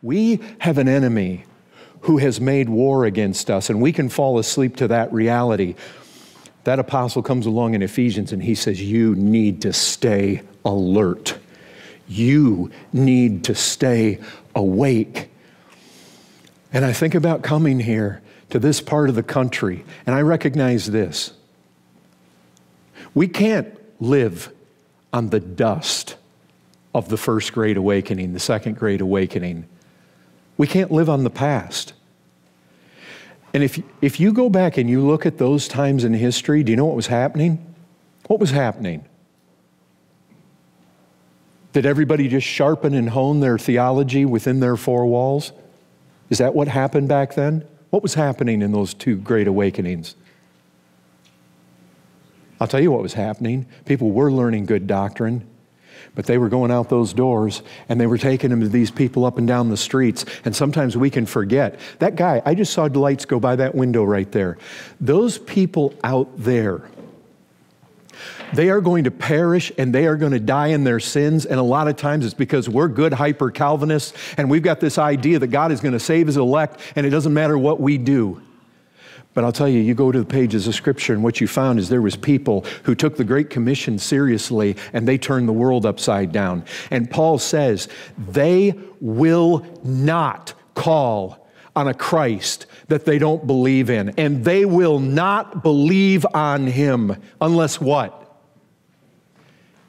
We have an enemy who has made war against us, and we can fall asleep to that reality. That apostle comes along in Ephesians and he says, you need to stay alert. You need to stay awake. And I think about coming here to this part of the country, and I recognize this. We can't live on the dust of the first Great Awakening, the second Great Awakening. We can't live on the past. And if you go back and you look at those times in history, do you know what was happening? What was happening? Did everybody just sharpen and hone their theology within their four walls? Is that what happened back then? What was happening in those two Great Awakenings? I'll tell you what was happening. People were learning good doctrine, but they were going out those doors and they were taking them to these people up and down the streets. And sometimes we can forget. That guy, I just saw lights go by that window right there. Those people out there, they are going to perish and they are going to die in their sins. And a lot of times it's because we're good hyper-Calvinists and we've got this idea that God is going to save his elect and it doesn't matter what we do. But I'll tell you, you go to the pages of Scripture and what you found is there was people who took the Great Commission seriously and they turned the world upside down. And Paul says, they will not call on a Christ that they don't believe in. And they will not believe on him unless what?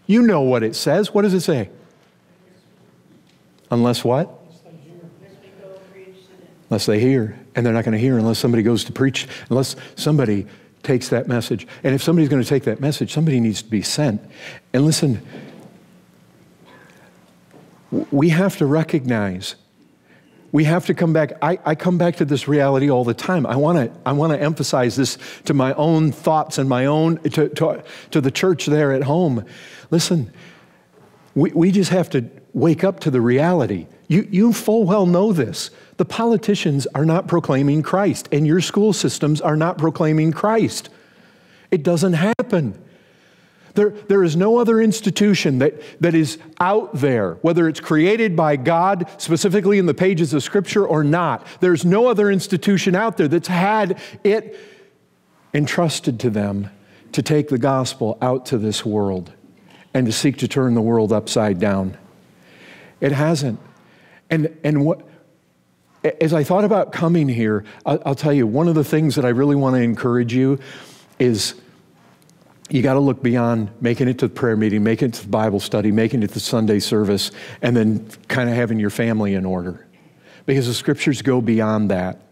You know what it says. What does it say? Unless what? Unless they hear. And they're not going to hear unless somebody goes to preach, unless somebody takes that message. And if somebody's going to take that message, somebody needs to be sent. And listen, we have to recognize, we have to come back. I come back to this reality all the time. I want to emphasize this to my own thoughts and my own, to the church there at home. Listen, we just have to wake up to the reality. You full well know this. The politicians are not proclaiming Christ, and your school systems are not proclaiming Christ. It doesn't happen. There is no other institution that is out there, whether it's created by God, specifically in the pages of Scripture or not. There's no other institution out there that's had it entrusted to them to take the gospel out to this world and to seek to turn the world upside down. It hasn't. And what, as I thought about coming here, I'll tell you, one of the things that I really want to encourage you is you got to look beyond making it to the prayer meeting, making it to the Bible study, making it to the Sunday service, and then kind of having your family in order. Because the Scriptures go beyond that.